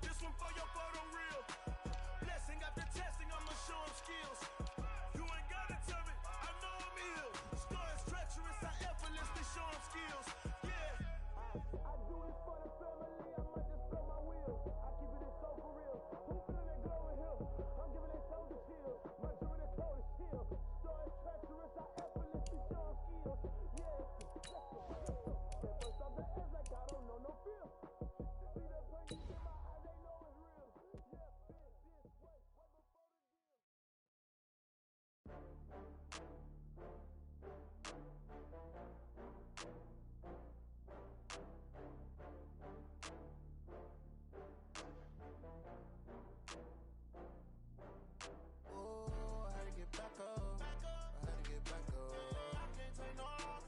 This one for your photo reel. Blessing after testing, I'ma show them skills. You ain't gotta tell me, I know I'm ill. Stories treacherous, I effortlessly show them skills. Yeah. I do this for the family, I might just throw my wheel. I keep it so for real. Who feeling that glow in here? I'm giving that soldier chill. My dream is cold as chill. Stories treacherous, I effortlessly show them skills. Yeah. First off the edge like I don't know no feel. See the pain in my eyes, they know it's real. Yeah, this way, right before the deal. Oh, I had to get back up. I had to get back up. I can't take no loss.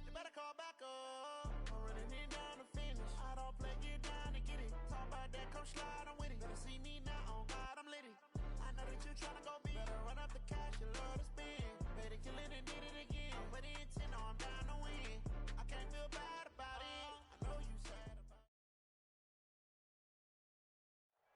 You better call back up. I'm running it down to finish. I don't play, get down to get it. Talk about that, come slide, I'm with it. Better see me now, on God, I'm lit it. I know that you tryna go big. Better run up the cash, you love to spend. Better kill it and did it again. But the intent, no, I'm down to win. I can't feel bad about it. I know you sad about it.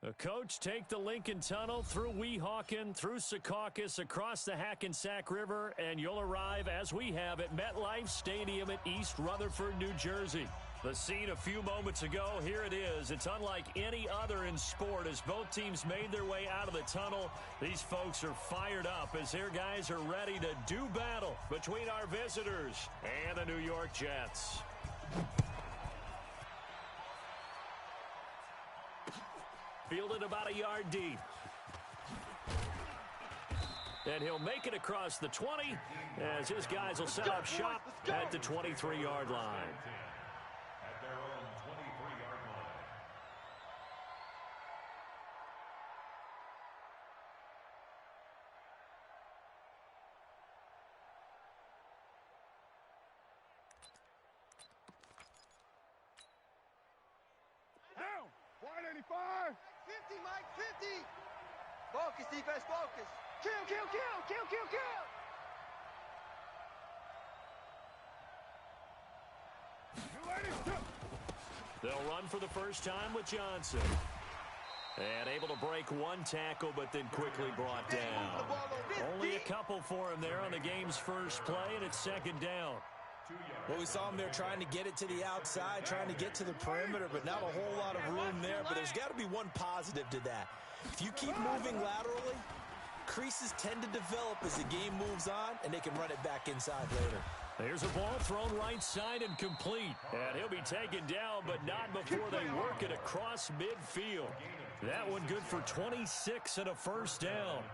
A coach take the Lincoln Tunnel through Weehawken, through Secaucus, across the Hackensack River, and you'll arrive, as we have, at MetLife Stadium at East Rutherford, New Jersey. The scene a few moments ago, here it is. It's unlike any other in sport as both teams made their way out of the tunnel. These folks are fired up as their guys are ready to do battle between our visitors and the New York Jets. Fielded about a yard deep. And he'll make it across the 20 as his guys will set up shop at the 23-yard line. At their own 23-yard line. Down! 185! 50, Mike, 50! Focus, defense, focus! Kill, kill, kill, kill, kill, kill! They'll run for the first time with Johnson. And able to break one tackle, but then quickly brought down. Only a couple for him there on the game's first play, and it's second down. Well, we saw him there trying to get it to the outside, trying to get to the perimeter, but not a whole lot of room there. But there's got to be one positive to that. If you keep moving laterally, creases tend to develop as the game moves on, and they can run it back inside later. There's a ball thrown right side and complete. And he'll be taken down, but not before they work it across midfield. That one good for 26 and a first down.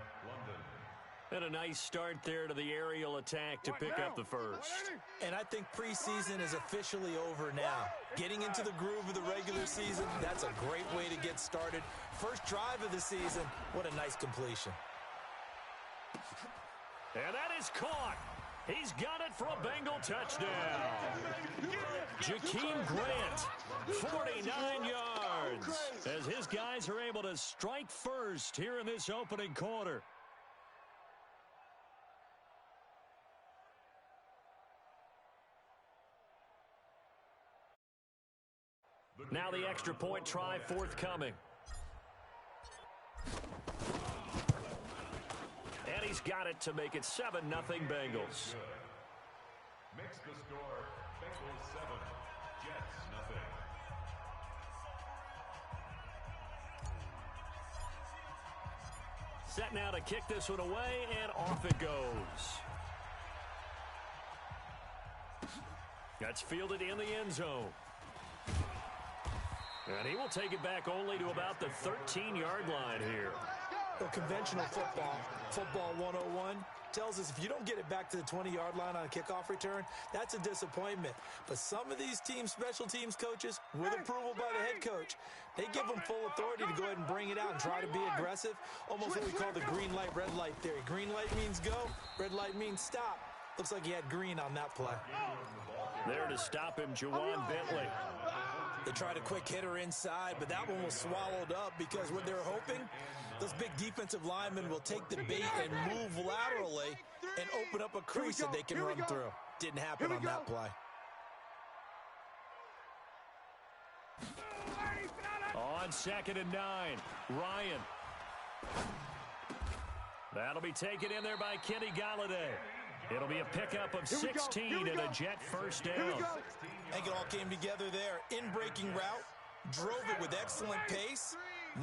And a nice start there to the aerial attack to pick up the first. And I think preseason is officially over now. Getting into the groove of the regular season, that's a great way to get started. First drive of the season, what a nice completion. And that is caught. He's got it for a Bengal touchdown. Jakeem Grant, 49 yards, as his guys are able to strike first here in this opening quarter. Now the extra point try forthcoming. And he's got it to make it 7-0 Bengals. Makes the score Bengals 7, Jets 0. Set now to kick this one away, and off it goes. That's fielded in the end zone. And he will take it back only to about the 13-yard line here. Well, conventional football 101, tells us if you don't get it back to the 20-yard line on a kickoff return, that's a disappointment. But some of these special teams coaches, with approval by the head coach, they give them full authority to go ahead and bring it out and try to be aggressive. Almost what we call the green light, red light theory. Green light means go, red light means stop. Looks like he had green on that play. There to stop him, Juwan Bentley. They tried a quick hitter inside, but that one was swallowed up because what they were hoping, those big defensive linemen will take the bait and move laterally and open up a crease that they can run through. Didn't happen on that play. On 2nd and 9. Ryan. That'll be taken in there by Kenny Galladay. It'll be a pickup of 16 and a Jet first down. I think it all came together there. In-breaking route, drove it with excellent pace.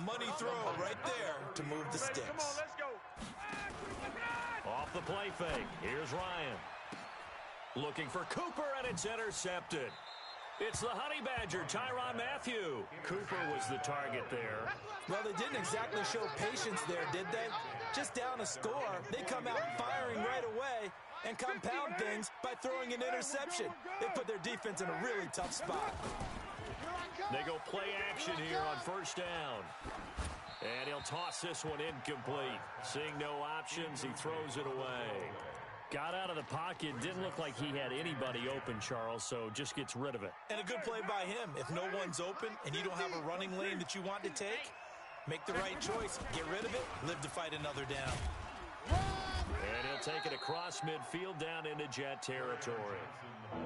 Money throw right there to move the sticks. Come on, let's go. Off the play fake. Here's Ryan. Looking for Cooper, and it's intercepted. It's the Honey Badger, Tyrann Mathieu. Cooper was the target there. Well, they didn't exactly show patience there, did they? Just down a score, they come out firing right away and compound things by throwing an interception. They put their defense in a really tough spot. They go play action here on first down. And he'll toss this one incomplete. Seeing no options, he throws it away. Got out of the pocket. Didn't look like he had anybody open, Charles, so just gets rid of it. And a good play by him. If no one's open and you don't have a running lane that you want to take, make the right choice. Get rid of it. Live to fight another down. And he'll take it across midfield down into Jet territory.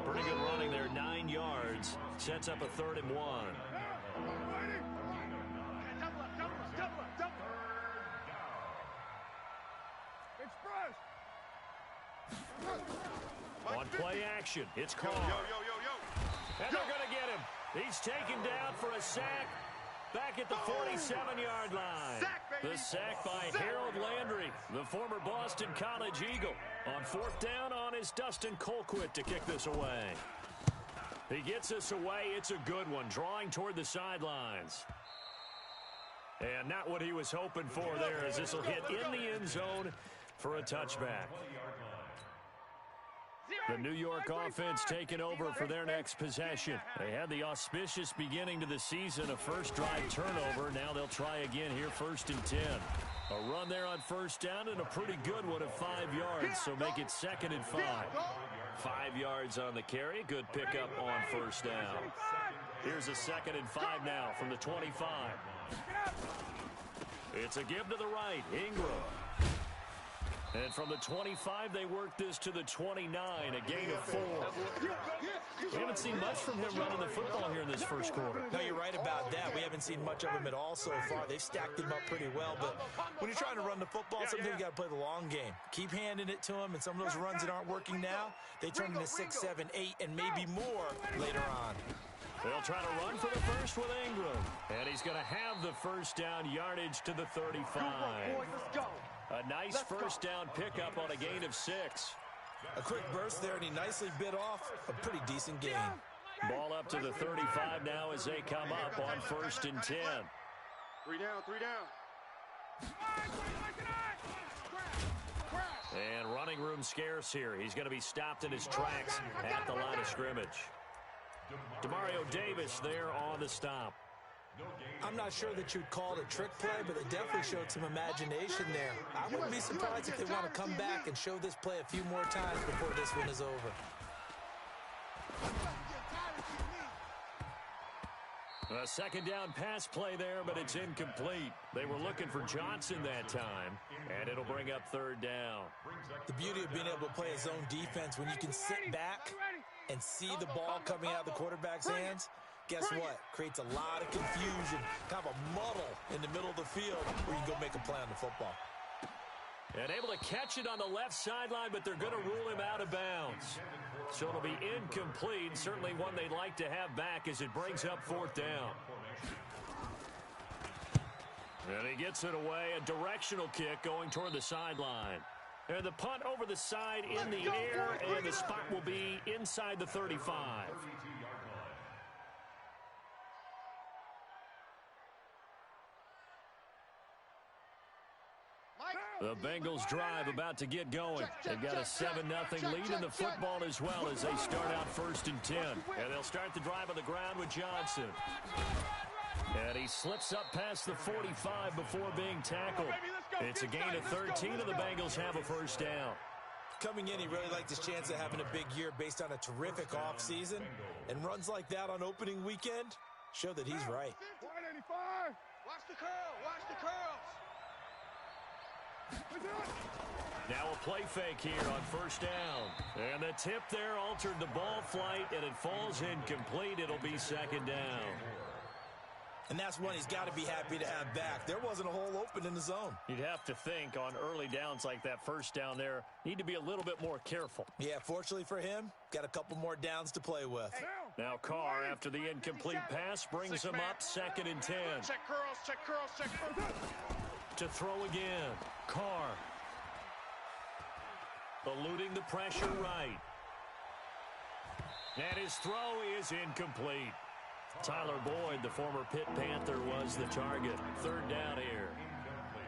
Pretty good running there, 9 yards. Sets up a 3rd and 1. Express. On play action, it's Carr. And they're going to get him. He's taken down for a sack back at the 47-yard line. The sack by Harold Landry, the former Boston College Eagle. On 4th down on is Dustin Colquitt to kick this away. He gets this away. It's a good one, drawing toward the sidelines. And not what he was hoping for there, as this will hit in the end zone for a touchback. The New York offense taking over for their next possession. They had the auspicious beginning to the season, a first drive turnover. Now they'll try again here, 1st and 10. A run there on first down and a pretty good one of 5 yards, so make it 2nd and 5. 5 yards on the carry. Good pickup on first down. Here's a 2nd and 5 now from the 25. It's a give to the right. Ingram. And from the 25, they work this to the 29, a gain of 4. We haven't seen much from him running the football here in this first quarter. No, you're right about that. We haven't seen much of him at all so far. They've stacked him up pretty well, but when you're trying to run the football, sometimes you got to play the long game. Keep handing it to him, and some of those runs that aren't working now, they turn into 6, 7, 8, and maybe more later on. They'll try to run for the first with Ingram. And he's going to have the first down yardage to the 35. A nice first down pickup on a gain of 6. A quick burst there, and he nicely bit off a pretty decent gain. Ball up to the 35 now as they come up on 1st and 10. 3 down, 3 down. And running room scarce here. He's going to be stopped in his tracks at the line of scrimmage. Demario Davis there on the stop. I'm not sure that you'd call it a trick play, but it definitely showed some imagination there. I wouldn't be surprised if they want to come back and show this play a few more times before this one is over. A 2nd down pass play there, but it's incomplete. They were looking for Johnson that time, and it'll bring up 3rd down. The beauty of being able to play a zone defense when you can sit back and see the ball coming out of the quarterback's hands, guess what? Creates a lot of confusion, kind of a muddle in the middle of the field where you can go make a play on the football. And able to catch it on the left sideline, but they're going to rule him out of bounds. So it'll be incomplete. Certainly one they'd like to have back as it brings up 4th down. And he gets it away. A directional kick going toward the sideline. And the punt over the side in the air, and the spot will be inside the 35. The Bengals drive about to get going. They've got a 7-0 lead in the football as well as they start out 1st and 10. And they'll start the drive on the ground with Johnson. And he slips up past the 45 before being tackled. It's a gain of 13, and the Bengals have a first down. Coming in, he really liked his chance of having a big year based on a terrific offseason. And runs like that on opening weekend show that he's right. 185. Watch the curl, watch the curls. Now a play fake here on first down. And the tip there altered the ball flight, and it falls incomplete. It'll be 2nd down. And that's one he's got to be happy to have back. There wasn't a hole open in the zone. You'd have to think on early downs like that first down there, need to be a little bit more careful. Yeah, fortunately for him, got a couple more downs to play with. Now Carr, after the incomplete pass, brings him up 2nd and 10. Check curls, check curls, check curls. To throw again. Carr. Eluding the pressure right. And his throw is incomplete. Tyler Boyd, the former Pitt Panther, was the target. 3rd down here.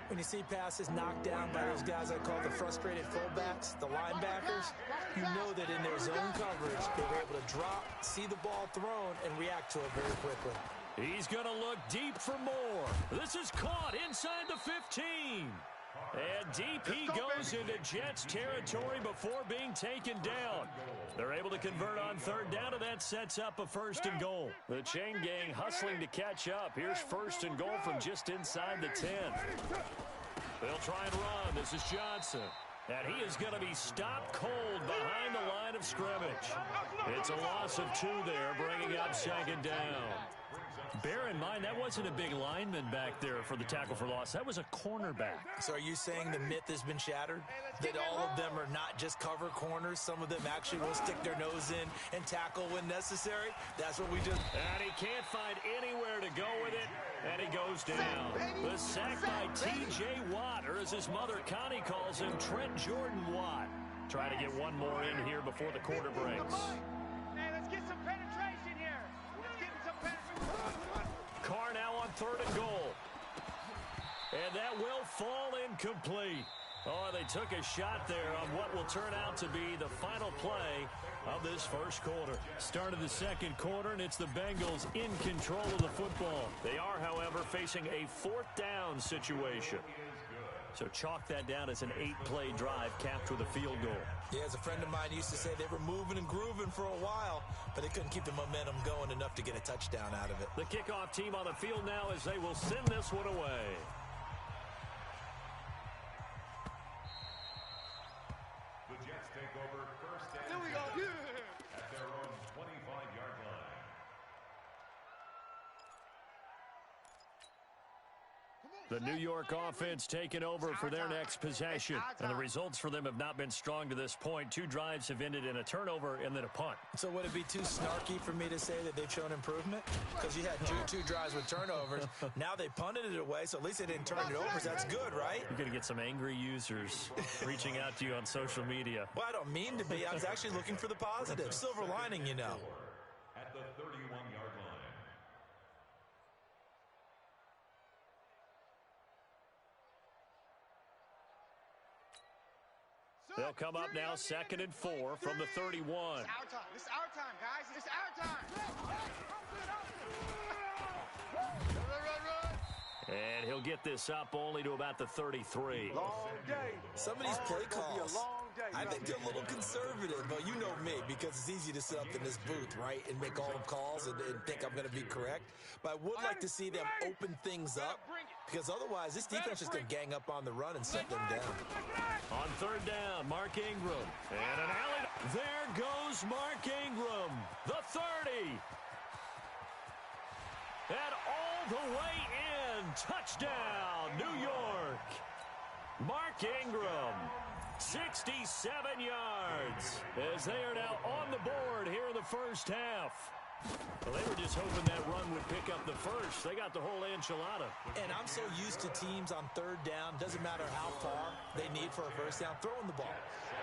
When you see passes knocked down by those guys I call the frustrated fullbacks, the linebackers, you know that in their zone coverage, they were able to drop, see the ball thrown, and react to it very quickly. He's going to look deep for more. This is caught inside the 15. And deep he goes into Jets territory before being taken down. They're able to convert on 3rd down, and that sets up a 1st and goal. The chain gang hustling to catch up. Here's 1st and goal from just inside the 10. They'll try and run. This is Johnson. And he is going to be stopped cold behind the line of scrimmage. It's a loss of 2 there, bringing up 2nd down. Bear in mind, that wasn't a big lineman back there for the tackle for loss. That was a cornerback. So are you saying the myth has been shattered? That all of them are not just cover corners? Some of them actually will stick their nose in and tackle when necessary? That's what we just... And he can't find anywhere to go with it, and he goes down. The sack by T.J. Watt, or as his mother Connie calls him, Trent Jordan Watt. Try to get one more in here before the quarter breaks. Hey, let's get some penetration here. Let's get some penetration. Carr now on 3rd and goal. And that will fall incomplete. Oh, they took a shot there on what will turn out to be the final play of this first quarter. Start of the 2nd quarter, and it's the Bengals in control of the football. They are, however, facing a 4th down situation. So chalk that down as an 8-play drive capped with a field goal. Yeah, as a friend of mine used to say, they were moving and grooving for a while, but they couldn't keep the momentum going enough to get a touchdown out of it. The kickoff team on the field now as they will send this one away. The Jets take over 1st and Here we go. 10 at their own 25-yard line. The New York offense taking over for their next possession. And the results for them have not been strong to this point. 2 drives have ended in a turnover and then a punt. So would it be too snarky for me to say that they've shown improvement? Because you had two drives with turnovers. Now they punted it away, so at least they didn't turn it over. So that's good, right? You're going to get some angry users reaching out to you on social media. Well, I don't mean to be. I was actually looking for the positive. Silver lining, you know. At the 31-yard line. They'll come up now 2nd and 4 from the 31. It's our time. This is our time, guys. It's our time. And he'll get this up only to about the 33. Long day. Some of these play It's gonna be a calls, long day. I think they're a little conservative, but you know me, because it's easy to sit up in this booth, right, and make all the calls and think I'm going to be correct. But I would like to see them open things up, because otherwise this defense is going to gang up on the run and set them down. On 3rd down, Mark Ingram. And an alley. There goes Mark Ingram. The 30. And all the way in. Touchdown, New York. Mark Ingram, 67 yards, as they are now on the board here in the first half. Well, they were just hoping that run would pick up the first. They got the whole enchilada. And I'm so used to teams on 3rd down, doesn't matter how far they need for a first down, throwing the ball.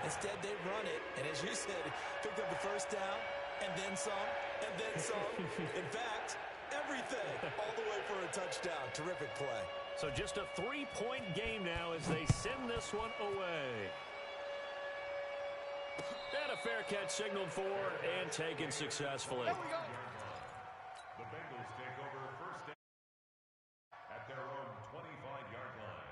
Instead, they run it, and as you said, picked up the first down, and then some, and then some. In fact, everything, all the way for a touchdown. Terrific play. So just a 3-point game now as they send this one away. And a fair catch signaled for and taken successfully. There we go. The Bengals take over 1st down at their own 25-yard line.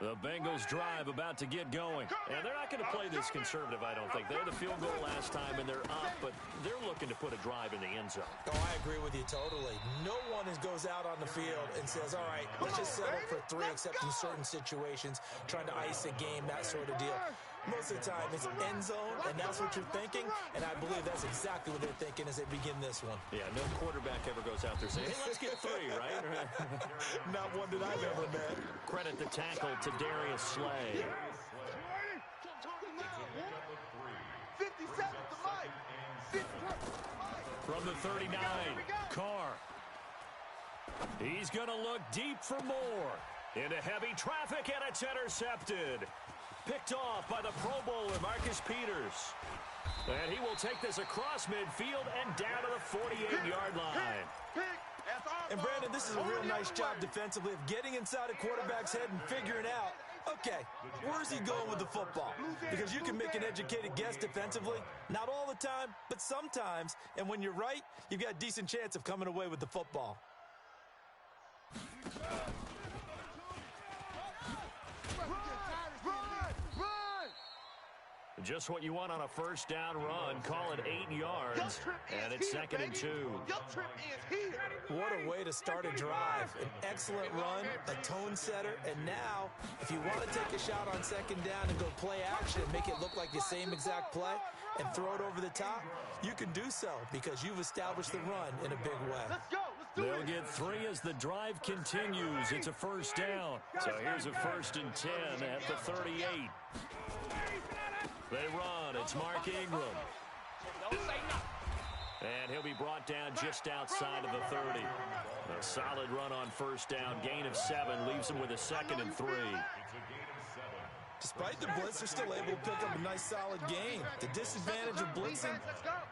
The Bengals drive about to get going. And they're not going to play this conservative, I don't think. They had a field goal last time, and they're up, but they're looking to put a drive in the end zone. Oh, I agree with you totally. No one goes out on the field and says, all right, let's just settle for 3, except in certain situations, trying to ice a game, that sort of deal. Most of the time, it's end zone, and that's what you're thinking, and I believe that's exactly what they're thinking as they begin this one. Yeah, no quarterback ever goes out there saying, hey, let's get 3, right? Not one that I've ever met. Credit the tackle to Darius Slay. 57 to Mike. 50. From the 39, Carr. He's going to look deep for more. Into heavy traffic, and it's intercepted. Picked off by the Pro Bowler, Marcus Peters. And he will take this across midfield and down to the 48-yard line. And, Brandon, this is a real nice job defensively of getting inside a quarterback's head and figuring out, okay, where's he going with the football? Because you can make an educated guess defensively. Not all the time, but sometimes. And when you're right, you've got a decent chance of coming away with the football. Just what you want on a first down run. Call it 8 yards, and it's 2nd and 2. What a way to start a drive. An excellent run, a tone setter, and now, if you want to take a shot on 2nd down and go play action and make it look like the same exact play and throw it over the top, you can do so because you've established the run in a big way. Let's go. They'll get 3 as the drive continues. It's a first down. So here's a 1st and 10 at the 38. They run. It's Mark Ingram. And he'll be brought down just outside of the 30. A solid run on first down. Gain of 7 leaves him with a 2nd and 3. Despite the blitz, they're still able to pick up a nice solid gain. The disadvantage of blitzing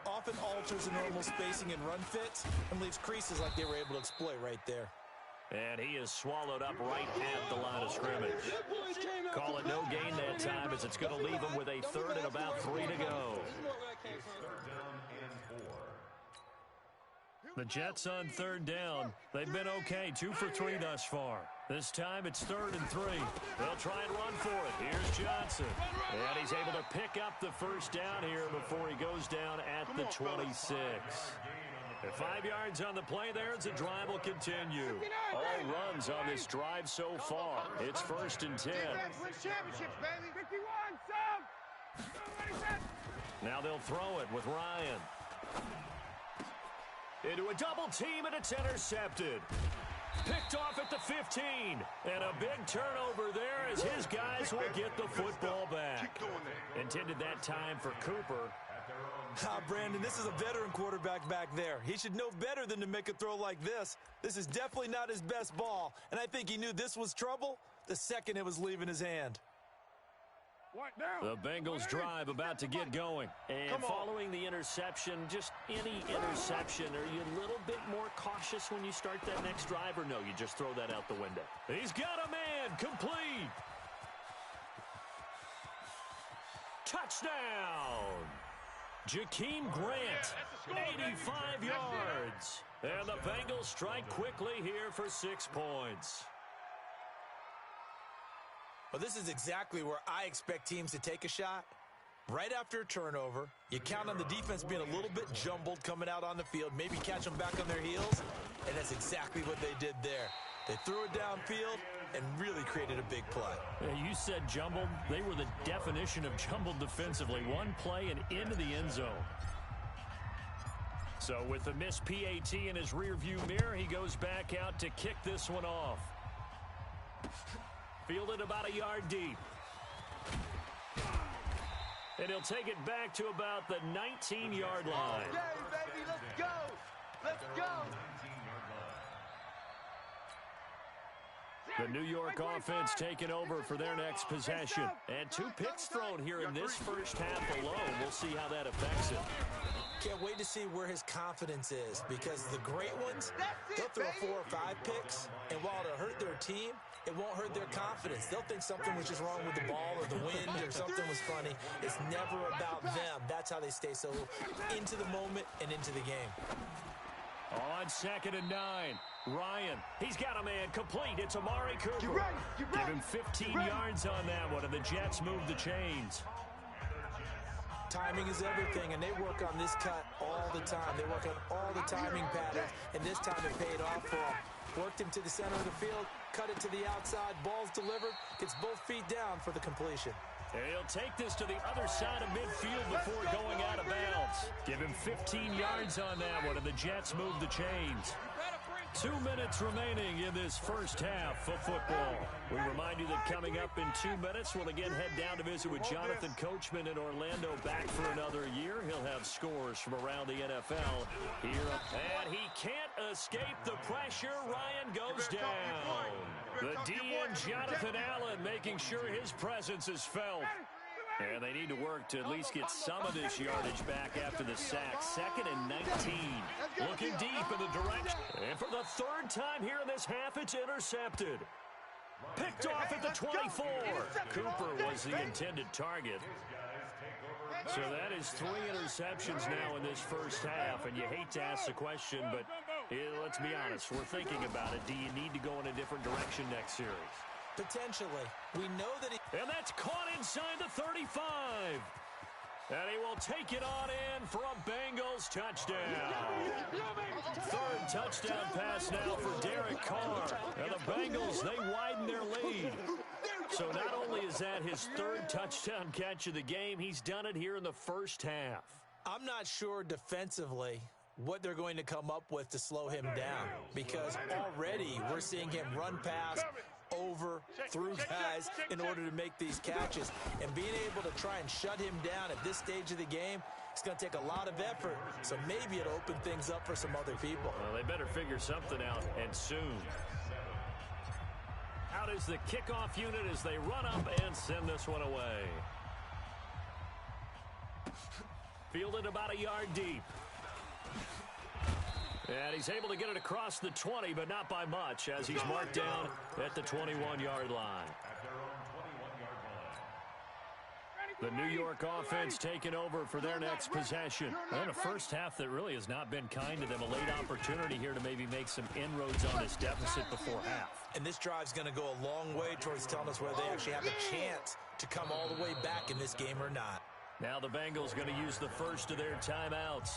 often alters the normal spacing and run fits and leaves creases like they were able to exploit right there. And he is swallowed up right at the line of scrimmage. Call it no gain that time as it's going to leave him with a 3rd and about 3 to go. The Jets on 3rd down. They've been okay, 2 for 3 thus far. This time it's 3rd and 3. They'll try and run for it. Here's Johnson. And he's able to pick up the first down here before he goes down at the 26. 5 yards on the play there as the drive will continue. All runs on this drive so far. It's 1st and 10. Now they'll throw it with Ryan. Into a double team, and it's intercepted. Picked off at the 15. And a big turnover there as his guys will get the football back. Intended that time for Cooper. Brandon, this is a veteran quarterback back there. He should know better than to make a throw like this. This is definitely not his best ball, and I think he knew this was trouble the second it was leaving his hand. The Bengals drive about to get going. And following the interception, just any interception, are you a little bit more cautious when you start that next drive, or no, you just throw that out the window? He's got a man, complete. Touchdown. Jakeem Grant, 85 yards. And the Bengals strike quickly here for 6 points. Well, this is exactly where I expect teams to take a shot. Right after a turnover, you count on the defense being a little bit jumbled coming out on the field, maybe catch them back on their heels, and that's exactly what they did there. They threw it downfield and really created a big play. You said jumbled. They were the definition of jumbled defensively. One play and into the end zone. So with the missed PAT in his rearview mirror, he goes back out to kick this one off. Fielded about a yard deep. And he'll take it back to about the 19-yard line. Okay, baby, let's go. Let's go. The New York offense taking over for their next possession. And 2 picks thrown here in this first half alone. We'll see how that affects him. Can't wait to see where his confidence is, because the great ones, they'll throw 4 or 5 picks, and while it'll hurt their team, it won't hurt their confidence. They'll think something was just wrong with the ball or the wind or something was funny. It's never about them. That's how they stay so into the moment and into the game. On 2nd and 9, Ryan. He's got a man complete. It's Amari Cooper. Give him 15 yards on that one, and the Jets move the chains. Timing is everything, and they work on this cut all the time. They work on all the timing patterns, and this time it paid off for them. Worked him to the center of the field, cut it to the outside, ball's delivered, gets both feet down for the completion. And he'll take this to the other side of midfield before going out of bounds. Give him 15 yards on that one, and the Jets move the chains. 2 minutes remaining in this first half of football. We remind you that coming up in 2 minutes, we'll again head down to visit with Jonathan Coachman in Orlando, back for another year. He'll have scores from around the NFL here. And he can't escape the pressure. Ryan goes down. The DN, Jonathan Allen, making sure his presence is felt. And they need to work to at least get some of this yardage back after the sack. 2nd and 19. Looking deep in the direction. And for the 3rd time here in this half, it's intercepted. Picked off at the 24. Cooper was the intended target. So that is 3 interceptions now in this first half. And you hate to ask the question, but let's be honest. We're thinking about it. Do you need to go in a different direction next series? Potentially. We know that he... And that's caught inside the 35. And he will take it on in for a Bengals touchdown. 3rd touchdown pass now for Derek Carr. And the Bengals, they widen their lead. So not only is that his 3rd touchdown catch of the game, he's done it here in the first half. I'm not sure defensively what they're going to come up with to slow him down, because already we're seeing him run past, over, through guys in order to make these catches. And being able to try and shut him down at this stage of the game, it's going to take a lot of effort. So maybe it'll open things up for some other people. Well, they better figure something out, and soon. Out is the kickoff unit as they run up and send this one away. Fielded about a yard deep. And he's able to get it across the 20, but not by much, as he's marked down at the 21-yard line. The New York offense taking over for their next possession. And a first half that really has not been kind to them. A late opportunity here to maybe make some inroads on this deficit before half. And this drive's going to go a long way towards telling us whether they actually have a chance to come all the way back in this game or not. Now the Bengals going to use the first of their timeouts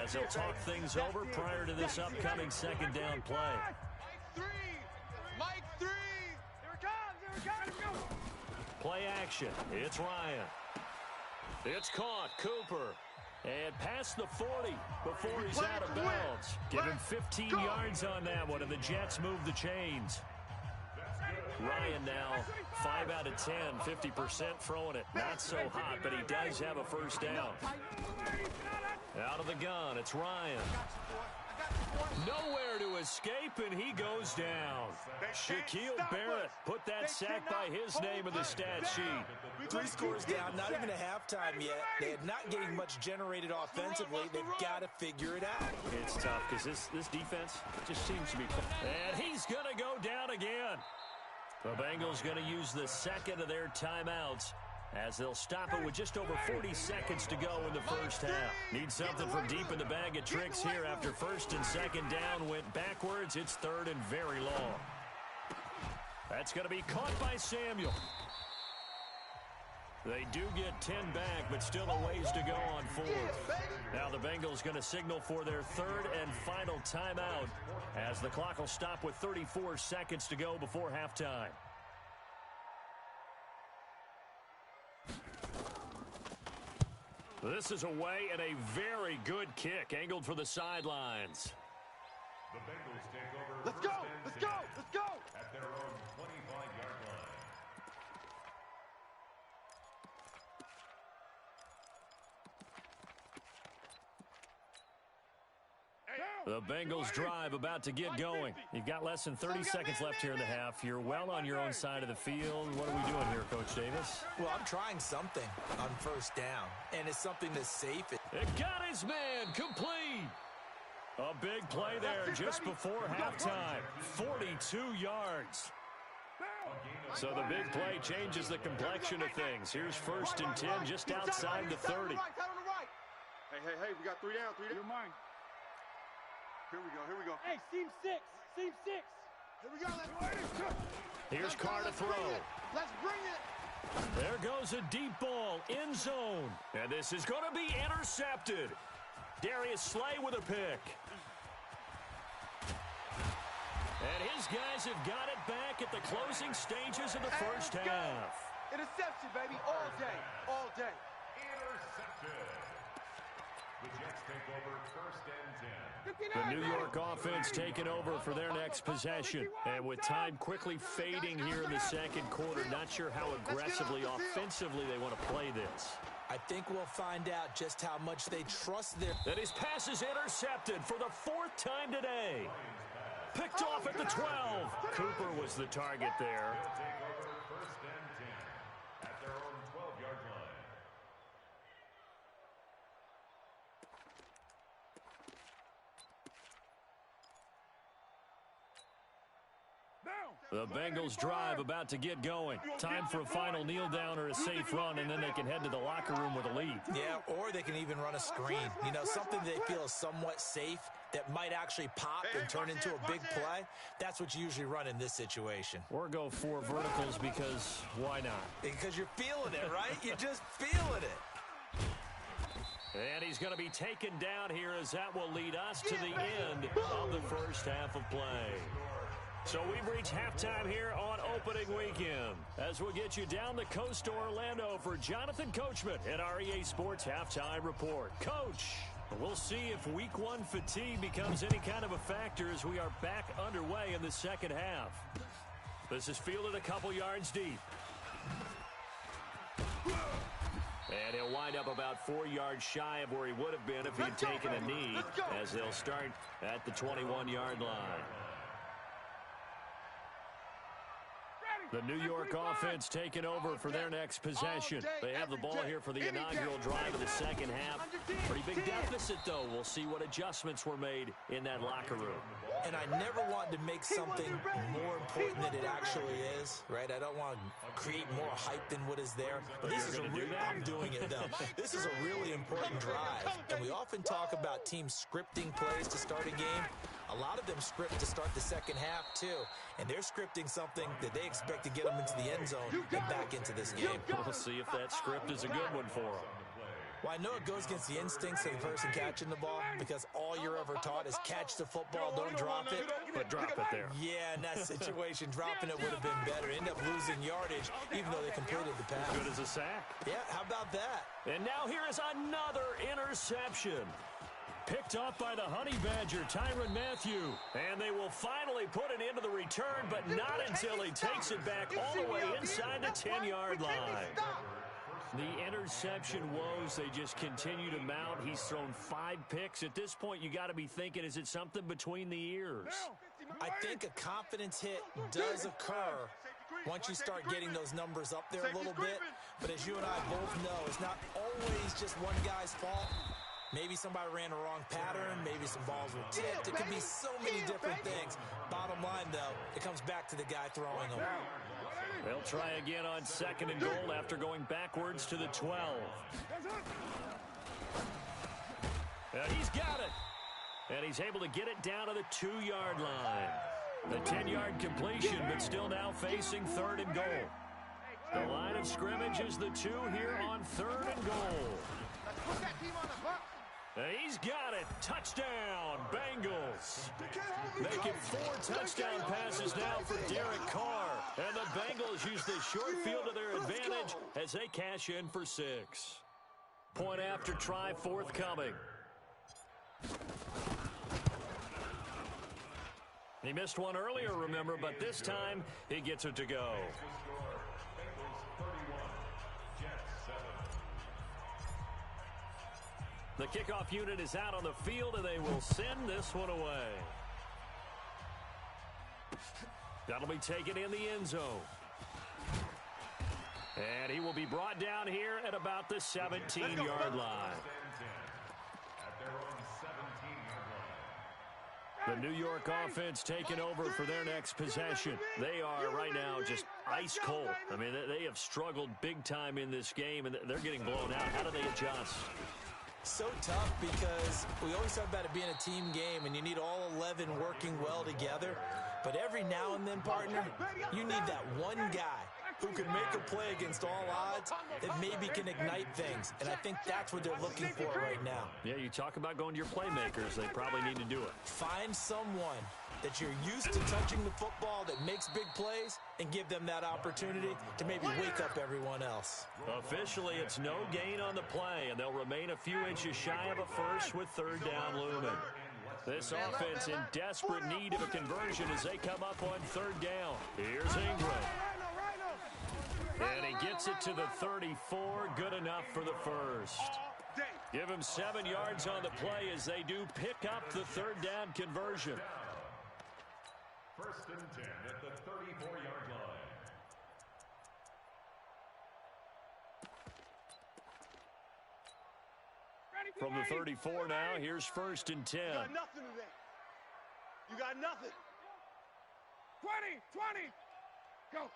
as they'll talk things over prior to this upcoming 2nd down play. Mike 3. Here it comes. Play action. It's Ryan. It's caught. Cooper. And past the 40 before he's out of bounds. Give him 15 yards on that one, and the Jets move the chains. Ryan now 5 out of 10, 50% throwing it. Not so hot, but he does have a first down. Out of the gun, it's Ryan. Nowhere to escape, and he goes down. Shaquille Barrett put that sack by his name in the stat sheet. 3 scores down, not even a halftime yet. They are not getting much generated offensively. They've got to figure it out. It's tough because this defense just seems to be... And he's going to go down again. The Bengals going to use the 2nd of their timeouts as they'll stop it with just over 40 seconds to go in the first half. Need something from deep in the bag of tricks here after 1st and 2nd down went backwards. It's 3rd and very long. That's going to be caught by Samuel. They do get 10 back, but still a ways to go on 4th. Now the Bengals going to signal for their 3rd and final timeout as the clock will stop with 34 seconds to go before halftime. This is away and a very good kick angled for the sidelines. The Bengals take over. Let's go! Let's go! Let's go! At their own 25-yard line. The Bengals drive about to get going. You've got less than 30 seconds left here in the half. You're well on your own side of the field. What are we doing here, Coach Davis? Well, I'm trying something on 1st down, and it's something that's safe. It got his man complete. A big play there just before halftime. 42 yards. So the big play changes the complexion of things. Here's 1st and 10 just outside the 30. Hey, we got 3 down, 3 down. You're mine. Here we go. Hey, seam 6. Here we go. Here's Carr to throw. Let's bring it. There goes a deep ball, end zone. And this is going to be intercepted. Darius Slay with a pick. And his guys have got it back at the closing stages of the first half. Interception, baby, all day, all day. Intercepted. The Jets take over first and 10. The New York offense taking over for their next possession. And with time quickly fading here in the second quarter, not sure how aggressively, offensively they want to play this. I think we'll find out just how much they trust their... And his pass is intercepted for the fourth time today. Picked off at the 12. Cooper was the target there. They'll take over first and 10 at their own 12-yard line. The Bengals drive about to get going. Time for a final kneel down or a safe run, and then they can head to the locker room with a lead. Yeah, or they can even run a screen. You know, something they feel is somewhat safe that might actually pop and turn into a big play. That's what you usually run in this situation. Or go 4 verticals because why not? Because you're feeling it, right? You're just feeling it. And he's going to be taken down here as that will lead us to the end of the first half of play. So we've reached halftime here on opening weekend. As we'll get you down the coast to Orlando for Jonathan Coachman at our EA Sports Halftime Report. Coach, we'll see if week 1 fatigue becomes any kind of a factor as we are back underway in the second half. This is fielded a couple yards deep. And he'll wind up about 4 yards shy of where he would have been if he'd taken a knee, as they'll start at the 21-yard line. The New York offense taking over for their next possession. They have the ball here for the inaugural drive of the second half. Pretty big deficit, though. We'll see what adjustments were made in that locker room. And I never want to make something more important than it actually is, right? I don't want to create more hype than what is there. But this is I'm doing it, though. This is a really important drive. And we often talk about teams scripting plays to start a game. A lot of them script to start the second half, too. And they're scripting something that they expect to get them into the end zone and back into this game. We'll see if that script is a good one for them. Well, I know it goes against the instincts of the person catching the ball because all you're ever taught is catch the football, don't drop it. But drop it there. Yeah, in that situation, dropping it would have been better. End up losing yardage, even though they completed the pass. Good as a sack. Yeah, how about that? And now here is another interception. Picked off by the Honey Badger, Tyrann Mathieu. And they will finally put it into the return, but not until he takes it back all the way inside the 10-yard line. The interception woes, they just continue to mount. He's thrown 5 picks. At this point, you got to be thinking, is it something between the ears? I think a confidence hit does occur once you start getting those numbers up there a little bit. But as you and I both know, it's not always just one guy's fault. Maybe somebody ran the wrong pattern. Maybe some balls were tipped. It could be so many different things. Bottom line, though, it comes back to the guy throwing them. They'll try again on 2nd and goal after going backwards to the 12. And he's got it. And he's able to get it down to the 2-yard line. The 10-yard completion, but still now facing 3rd and goal. The line of scrimmage is the 2 here on 3rd and goal. Put that team on the box. He's got it. Touchdown, Bengals. Making 4 touchdown passes now for Derek Carr. And the Bengals use the short field to their advantage as they cash in for 6. Point after try forthcoming. He missed one earlier, remember, but this time he gets it to go. The kickoff unit is out on the field, and they will send this one away. That'll be taken in the end zone. And he will be brought down here at about the 17-yard line. The New York offense taking over for their next possession. They are right now just ice cold. I mean, they have struggled big time in this game, and they're getting blown out. How do they adjust? So tough because we always talk about it being a team game and you need all 11 working well together. But every now and then, partner, you need that one guy who can make a play against all odds that maybe can ignite things. And I think that's what they're looking for right now. Yeah, you talk about going to your playmakers. They probably need to do it. Find someone that you're used to touching the football that makes big plays and give them that opportunity to maybe wake up everyone else. Officially, it's no gain on the play, and they'll remain a few inches shy of a first with third down looming. This offense in desperate need of a conversion as they come up on third down. Here's Ingram. And he gets it to the 34, good enough for the first. Give him 7 yards on the play as they do pick up the third down conversion. First and 10 at the 34-yard line. From the 34 now, here's first and 10. You got nothing today. You got nothing. 20. Go.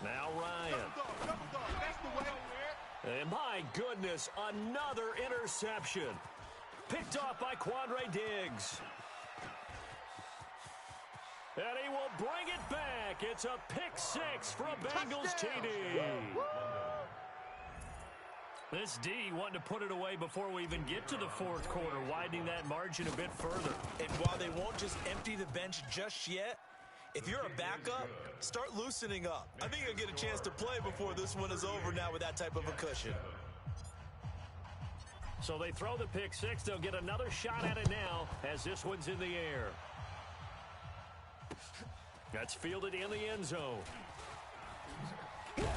Now Ryan. Double dog. That's the way. And my goodness, another interception. Picked off by Quandre Diggs. And he will bring it back. It's a pick six for a Bengals TD. This D wanting to put it away before we even get to the fourth quarter, widening that margin a bit further. And while they won't just empty the bench just yet, if you're a backup, start loosening up. I think you'll get a chance to play before this one is over now with that type of a cushion. So they throw the pick six. They'll get another shot at it now as this one's in the air. That's fielded in the end zone. And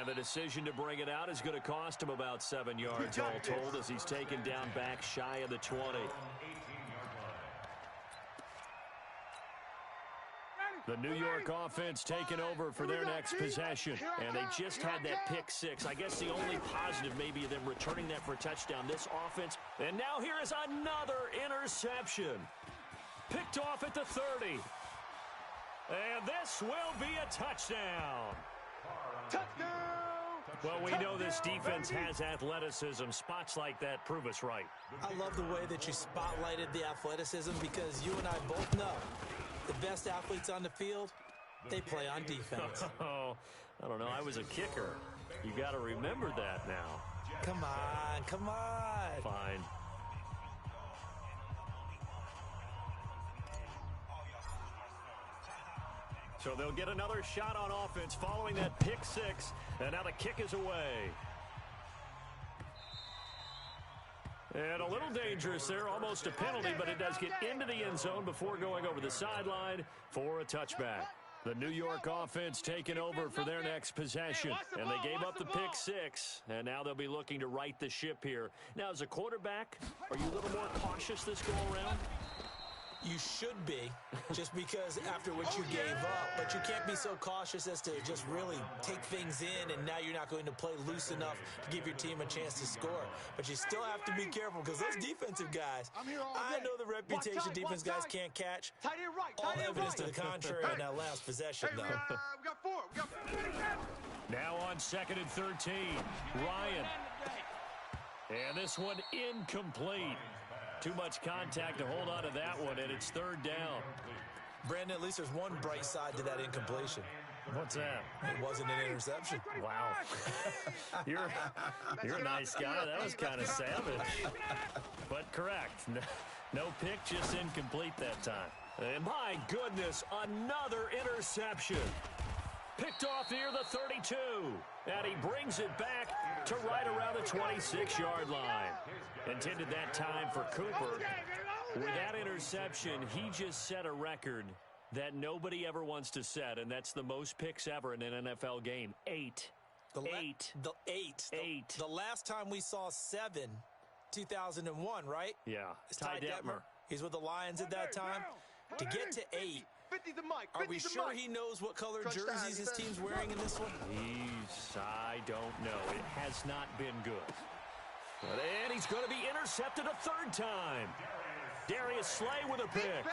the decision to bring it out is going to cost him about 7 yards all told as he's taken down back shy of the 20. The New York offense taking over for their next possession. And they just had that pick six. I guess the only positive maybe them returning that for a touchdown. This offense. And now here is another interception. Picked off at the 30. And this will be a touchdown. Touchdown! Well, we know this defense has athleticism. Spots like that prove us right. I love the way that you spotlighted the athleticism because you and I both know the best athletes on the field, they play on defense. Oh, I don't know. I was a kicker. You got to remember that now. Come on. Fine. So they'll get another shot on offense following that pick six. And now the kick is away. And a little dangerous there, almost a penalty, but it does get into the end zone before going over the sideline for a touchback. The New York offense taking over for their next possession. And they gave up the pick six, and now they'll be looking to right the ship here. Now, as a quarterback, are you a little more cautious this go-around? You should be, just because after what you gave up, but you can't be so cautious as to just really take things in, and now you're not going to play loose enough to give your team a chance to score. But you still have to be careful because those defensive guys, I know the reputation defense guys can't catch. All evidence to the contrary in that last possession, though. We got four. Now on second and 13, Ryan. And this one incomplete. Too much contact to hold on to that one, and it's third down. Brandon, at least there's one bright side to that incompletion. What's that? It wasn't an interception. Wow. You're a nice guy. That was kind of savage. But correct. No pick, just incomplete that time. And my goodness, another interception. Picked off near the 32. And he brings it back to right around the 26-yard line. Intended that time for Cooper. With that interception, he just set a record that nobody ever wants to set, and that's the most picks ever in an NFL game. 8. The last time we saw 7, 2001, right? Yeah. It's Ty Detmer. He's with the Lions at that time. To get to 8, are we sure he knows what color jerseys his team's wearing in this one? I don't know. It has not been good. And he's going to be intercepted a third time. Darius Slay with a pick.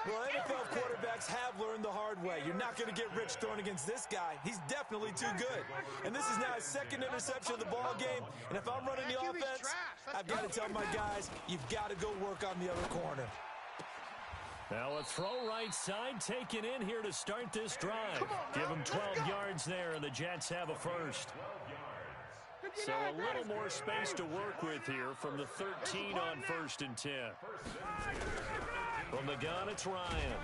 Well, NFL quarterbacks have learned the hard way. You're not going to get rich throwing against this guy. He's definitely too good. And this is now his second interception of the ball game. And if I'm running the offense, I've got to tell my guys, you've got to go work on the other corner. Now a throw right side taken in here to start this drive. Give him 12 yards there, and the Jets have a first. So a little more space to work with here from the 13 on 1st and 10. From the gun, it's Ryan.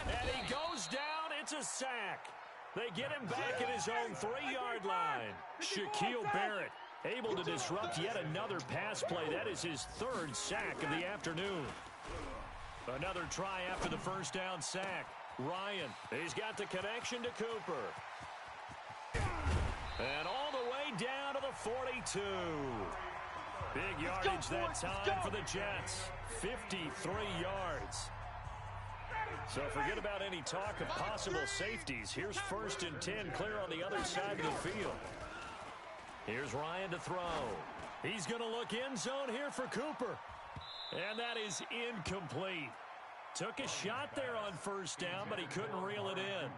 And he goes down. It's a sack. They get him back at his own 3-yard line. Shaquille Barrett able to disrupt yet another pass play. That is his 3rd sack of the afternoon. Another try after the first down sack. Ryan, he's got the connection to Cooper. And all the way down to the 42. Big yardage that time for the Jets. 53 yards. So forget about any talk of possible safeties. Here's 1st and 10 clear on the other side of the field. Here's Ryan to throw. He's going to look end zone here for Cooper. And that is incomplete. Took a shot there on 1st down, but he couldn't reel it in.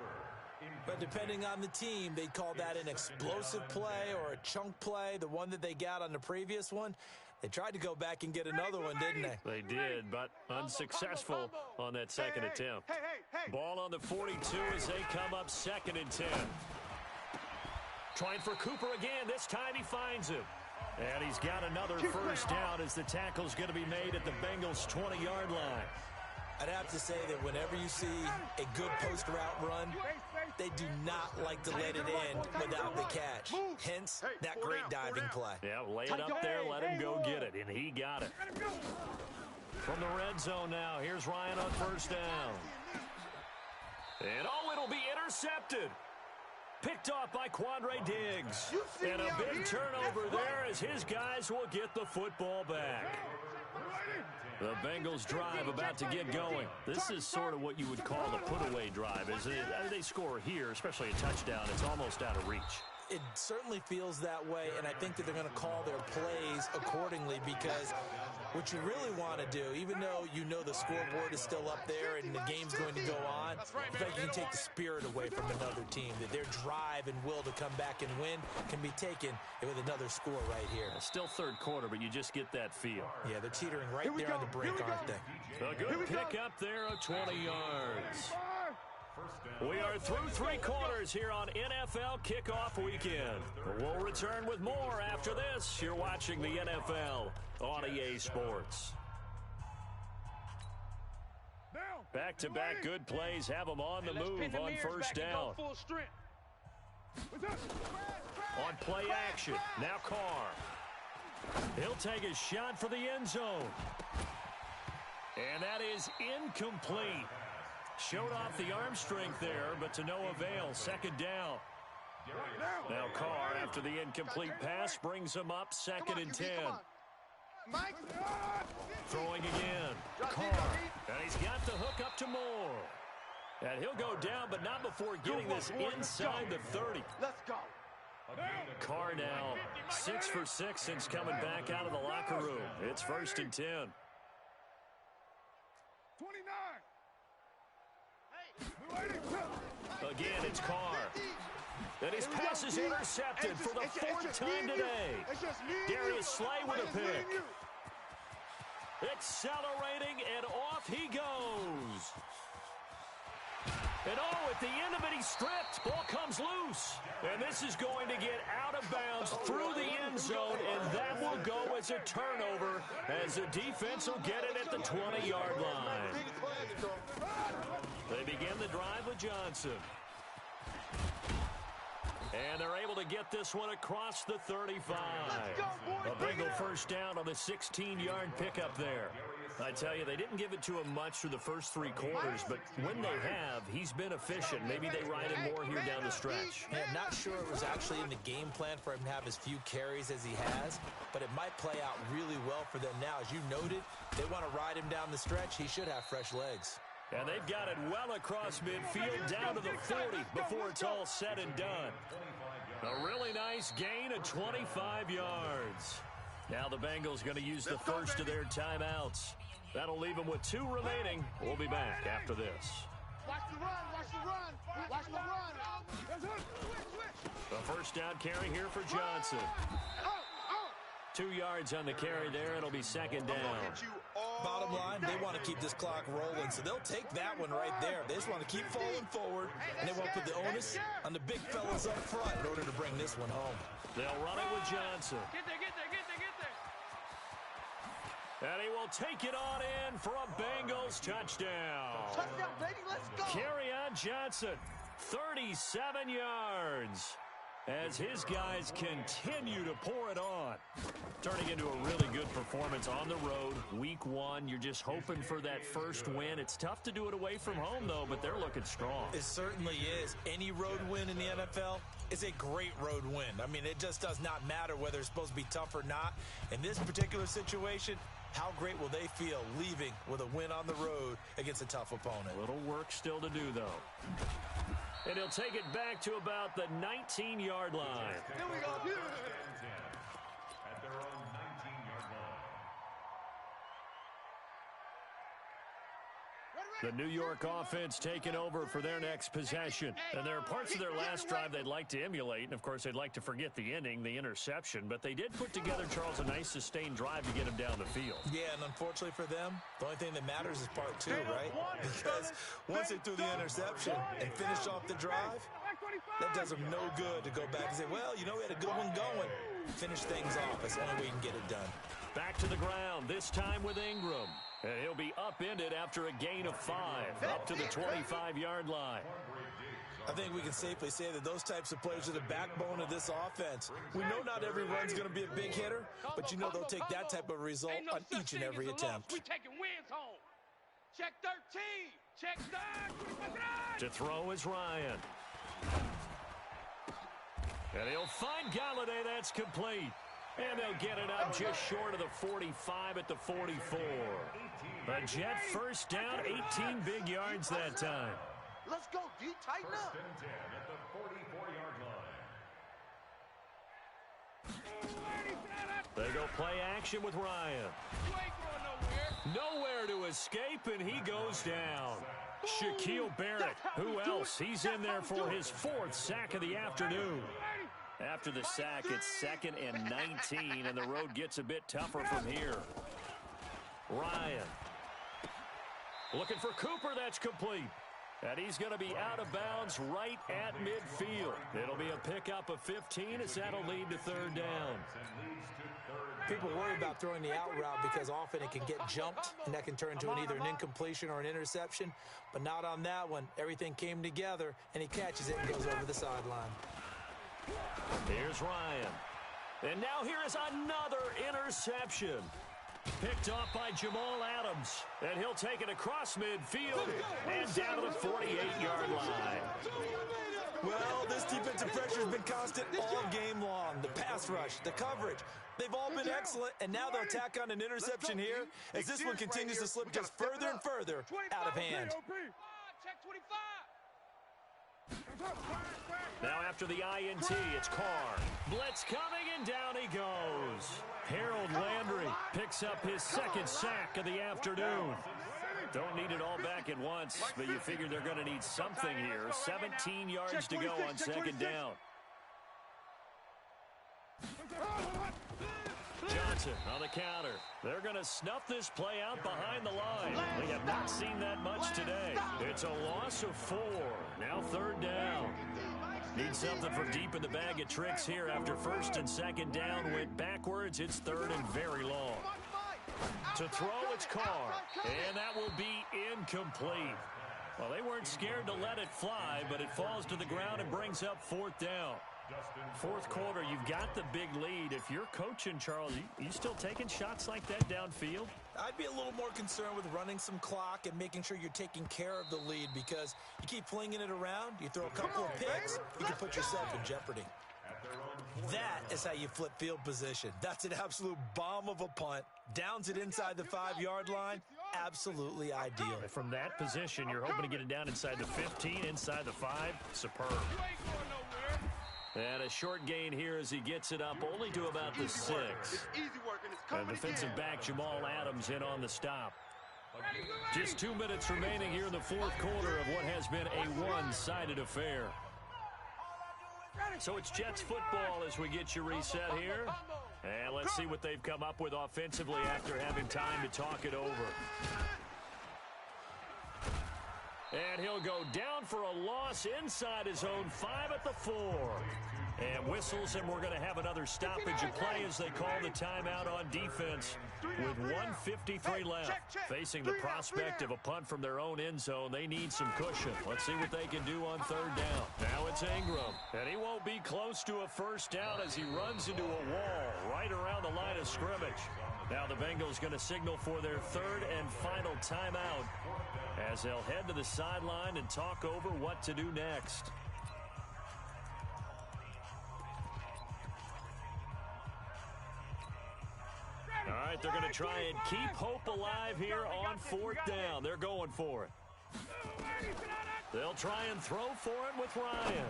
But depending on the team, they'd call that an explosive play or a chunk play, the one that they got on the previous one. They tried to go back and get another one, didn't they? They did, but unsuccessful on that second attempt. Ball on the 42 as they come up 2nd and 10. Trying for Cooper again. This time he finds him. And he's got another 1st down as the tackle's going to be made at the Bengals' 20-yard line. I'd have to say that whenever you see a good post route run, they do not like to let it in without the catch. Hence, that great diving play. Yeah, lay it up there, let him go get it, and he got it. From the red zone now, here's Ryan on 1st down. And it'll be intercepted. Picked off by Quandre Diggs. And a big turnover there as his guys will get the football back. The Bengals drive about to get going. This is sort of what you would call the put-away drive, isn't it? I mean, they score here, especially a touchdown. It's almost out of reach. It certainly feels that way, and I think that they're going to call their plays accordingly because what you really want to do, even though you know the scoreboard is still up there and the game's going to go on, I think you can take the spirit away from another team, that their drive and will to come back and win can be taken with another score right here. Still 3rd quarter, but you just get that feel. Yeah, they're teetering right there on the brink, aren't they? A good pick up there of 20 yards. We are through 3 quarters here on NFL Kickoff Weekend. We'll return with more after this. You're watching the NFL on EA Sports. Back-to-back good plays have them on the move on 1st down. On play action, now Carr. He'll take a shot for the end zone. And that is incomplete. Showed off the arm strength there, but to no avail. 2nd down. Now Carr, after the incomplete pass, brings him up 2nd and 10. Throwing again. Carr. And he's got the hook up to Moore. And he'll go down, but not before getting this inside the 30. Let's go. Carr now 6 for 6 since coming back out of the locker room. It's 1st and 10. 29. Again, it's Carr. And his pass is intercepted for the 4th time today. Darius Slay with a pick. Accelerating, and off he goes. And at the end of it, he's stripped. Ball comes loose. And this is going to get out of bounds through the end zone, and that will go as a turnover as the defense will get it at the 20-yard line. They begin the drive with Johnson. And they're able to get this one across the 35. A Bengal 1st down on the 16-yard pickup there. I tell you, they didn't give it to him much through the first 3 quarters, but when they have, he's been efficient. Maybe they ride him more here down the stretch. Yeah, not sure it was actually in the game plan for him to have as few carries as he has, but it might play out really well for them now. As you noted, they want to ride him down the stretch. He should have fresh legs. And they've got it well across midfield down to the 40 before it's all said and done. A really nice gain of 25 yards. Now the Bengals going to use the first of their timeouts. That'll leave them with 2 remaining. We'll be back after this. Watch the run, watch the run, watch the run. The 1st down carry here for Johnson. 2 yards on the carry there. It'll be second down. Bottom line, they want to keep this clock rolling, so they'll take that one right there. They just want to keep falling forward, and they want to put the onus on the big fellas up front in order to bring this one home. They'll run it with Johnson. Get there. And he will take it on in for a Bengals touchdown. Touchdown, baby, let's go. Carry on Johnson, 37 yards. As his guys continue to pour it on. Turning into a really good performance on the road. Week 1, you're just hoping for that first win. It's tough to do it away from home, though, but they're looking strong. It certainly is. Any road win in the NFL is a great road win. I mean, it just does not matter whether it's supposed to be tough or not. In this particular situation, how great will they feel leaving with a win on the road against a tough opponent? A little work still to do, though. And he'll take it back to about the 19-yard line. Here we go. At their own 19-yard line. The New York offense taking over for their next possession. And there are parts of their last drive they'd like to emulate. And, of course, they'd like to forget the ending, the interception. But they did put together, Charles, a nice sustained drive to get him down the field. Yeah, and unfortunately for them, the only thing that matters is part 2, right? Because once they threw the interception and finished off the drive, that does them no good to go back and say, well, you know, we had a good one going. Finish things off. That's the only way you can get it done. Back to the ground, this time with Ingram. And he'll be upended after a gain of 5, up to the 25-yard line. I think we can safely say that those types of players are the backbone of this offense. We know not every run's going to be a big hitter, but you know they'll take that type of result on each and every attempt. We taking wins home. Check 13. Check 9. To throw is Ryan. And he'll find Galladay. That's complete. And they'll get it up just short of the 45 at the 44. A Jet first down, 18 big yards that time. Let's go, D. Tighten up. First and 10 at the 44-yard line. They go play action with Ryan. You ain't going nowhere. Nowhere to escape, and he goes down. Shaquille Barrett, who else? He's in there for his 4th sack of the afternoon. After the sack, it's 2nd and 19, and the road gets a bit tougher from here. Ryan. Looking for Cooper, that's complete. And he's going to be out of bounds right at midfield. It'll be a pickup of 15 as that'll lead to 3rd down. People worry about throwing the out route because often it can get jumped, and that can turn into either an incompletion or an interception. But not on that one. Everything came together, and he catches it and goes over the sideline. Here's Ryan. And now here is another interception. Picked off by Jamal Adams. And he'll take it across midfield and down to the 48-yard line. Well, this defensive pressure has been constant all game long. The pass rush, the coverage, they've all been excellent, and now they'll tack on an interception here as this one continues to slip just further and further out of hand. Check 25. Now after the INT, it's Carr. Blitz coming, and down he goes. Harold Landry picks up his 2nd sack of the afternoon. Don't need it all back at once, but you figure they're going to need something here. 17 yards to go on 2nd down. Johnson on the counter. They're going to snuff this play out behind the line. We have not seen that much today. It's a loss of 4. Now 3rd down. Need something for deep in the bag of tricks here after 1st and 2nd down went backwards. It's 3rd and very long. To throw, it's Carr. And that will be incomplete. Well, they weren't scared to let it fly, but it falls to the ground and brings up 4th down. 4th quarter, you've got the big lead. If you're coaching, Charles, you still taking shots like that downfield? I'd be a little more concerned with running some clock and making sure you're taking care of the lead, because you keep flinging it around, you throw a couple of picks, you can put yourself in jeopardy. That is how you flip field position. That's an absolute bomb of a punt. Downs it inside the 5-yard line. Absolutely ideal. From that position, you're hoping to get it down inside the 15, inside the 5. Superb. And a short gain here as he gets it up only to about the 6. And defensive back Jamal Adams in on the stop. Just 2 minutes remaining here in the 4th quarter of what has been a one-sided affair. So it's Jets football as we get you reset here. And let's see what they've come up with offensively after having time to talk it over. And he'll go down for a loss inside his own 5 at the 4. And whistles, and we're going to have another stoppage of play as they call the timeout on defense with 1:53 left. Facing the prospect of a punt from their own end zone, they need some cushion. Let's see what they can do on 3rd down. Now it's Ingram, and he won't be close to a first down as he runs into a wall right around the line of scrimmage. Now the Bengals going to signal for their 3rd and final timeout as they'll head to the sideline and talk over what to do next. All right, they're going to try and keep hope alive here on 4th down. They're going for it. They'll try and throw for it with Ryan.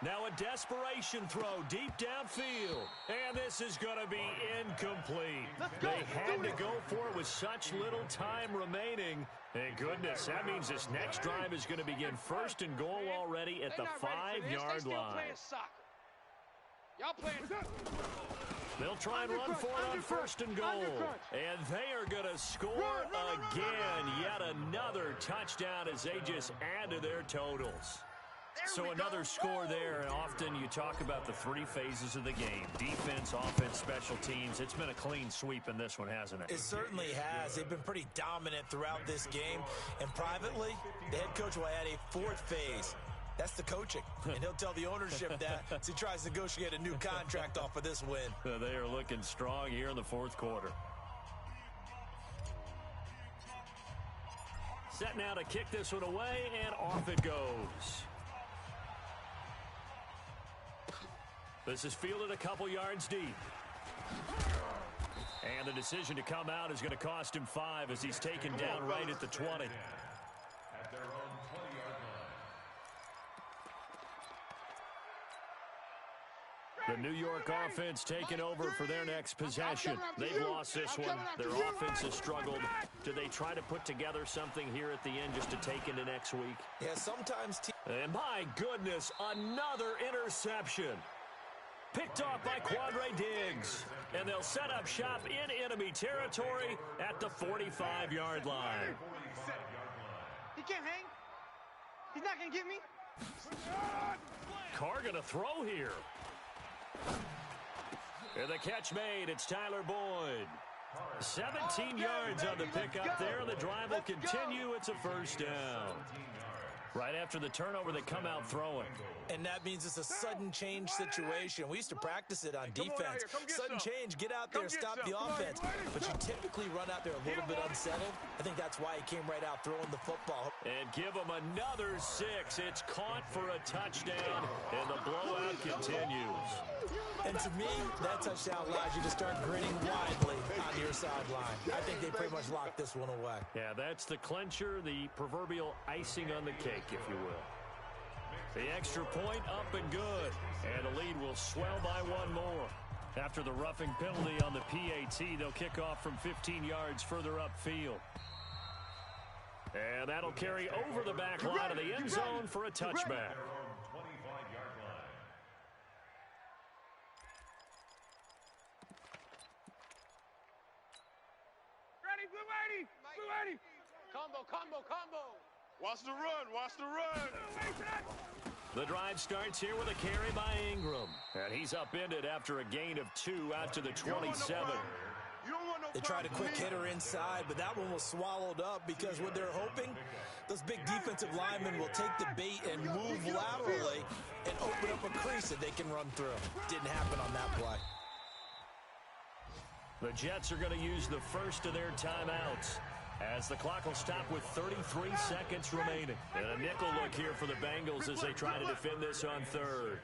Now a desperation throw deep downfield. And this is going to be incomplete. They had to go for it with such little time remaining. And goodness, that means this next drive is going to begin 1st and goal already at the 5-yard line. They'll try and run for it on 1st and goal. And they are going to score again. Yet another touchdown as they just add to their totals. So another score there, and often you talk about the 3 phases of the game. Defense, offense, special teams. It's been a clean sweep in this one, hasn't it? It certainly has. They've been pretty dominant throughout this game. And privately, the head coach will add a 4th phase. That's the coaching. And he'll tell the ownership that as he tries to negotiate a new contract off of this win. They are looking strong here in the 4th quarter. Set now to kick this one away, and off it goes. This is fielded a couple yards deep. And the decision to come out is going to cost him 5 as he's taken down right at the 20. At their own 20-yard line. The New York offense taking over for their next possession. They've lost this one. Their offense has struggled. Do they try to put together something here at the end just to take into next week? Yeah, sometimes. And my goodness, another interception. Picked off by Quandre Diggs. And they'll set up shop in enemy territory at the 45-yard line. He can't hang. He's not going to get me. Carr going to throw here. And the catch made. It's Tyler Boyd. 17 yards on the pickup there. The drive will continue. It's a 1st down. Right after the turnover, they come out throwing. And that means it's a sudden change situation. We used to practice it on defense. Sudden change, get out there, stop the offense. But you typically run out there a little bit unsettled. I think that's why he came right out throwing the football. And give him another 6. It's caught for a touchdown, and the blowout continues. And to me, that touchdown allows you to start grinning widely on your sideline. I think they pretty much locked this one away. Yeah, that's the clincher, the proverbial icing on the cake, if you will. The extra point up and good. And the lead will swell by 1 more. After the roughing penalty on the PAT, they'll kick off from 15 yards further upfield. And that'll carry over the back line of the end zone for a touchback. Combo. Watch the run. Watch the run. The drive starts here with a carry by Ingram. And he's upended after a gain of 2 out to the 27. They tried a quick hitter inside, but that one was swallowed up because what they're hoping, those big defensive linemen will take the bait and move laterally and open up a crease that they can run through. Didn't happen on that play. The Jets are going to use the first of their timeouts as the clock will stop with 33 seconds remaining. And a nickel look here for the Bengals as they try to defend this on 3rd.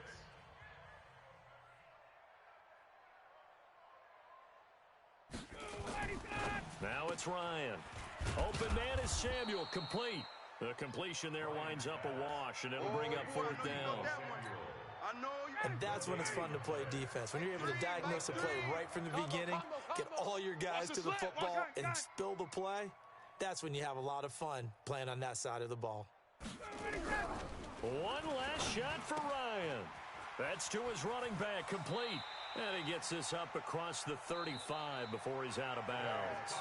Now it's Ryan. Open man is Samuel, complete. The completion there winds up a wash, and it'll bring up 4th down. And that's when it's fun to play defense. When you're able to diagnose a play right from the beginning, get all your guys to the football, and spill the play, that's when you have a lot of fun playing on that side of the ball. One last shot for Ryan. That's to his running back, complete. And he gets this up across the 35 before he's out of bounds.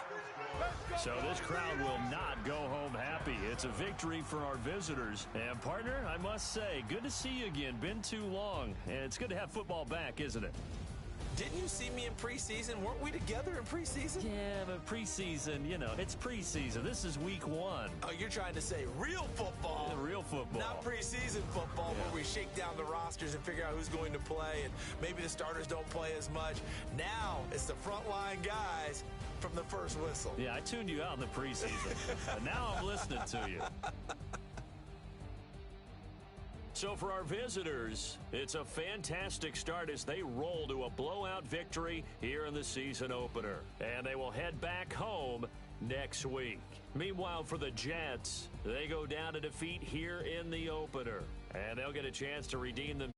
So this crowd will not go home happy. It's a victory for our visitors. And, partner, I must say, good to see you again. Been too long. And it's good to have football back, isn't it? Didn't you see me in preseason? Weren't we together in preseason? Yeah, but preseason, you know, it's preseason. This is week 1. Oh, you're trying to say real football. Yeah, real football. Not preseason football where we shake down the rosters and figure out who's going to play, and maybe the starters don't play as much. Now it's the frontline guys from the first whistle. Yeah, I tuned you out in the preseason. And now I'm listening to you. So for our visitors, it's a fantastic start as they roll to a blowout victory here in the season opener. And they will head back home next week. Meanwhile, for the Jets, they go down to defeat here in the opener. And they'll get a chance to redeem them.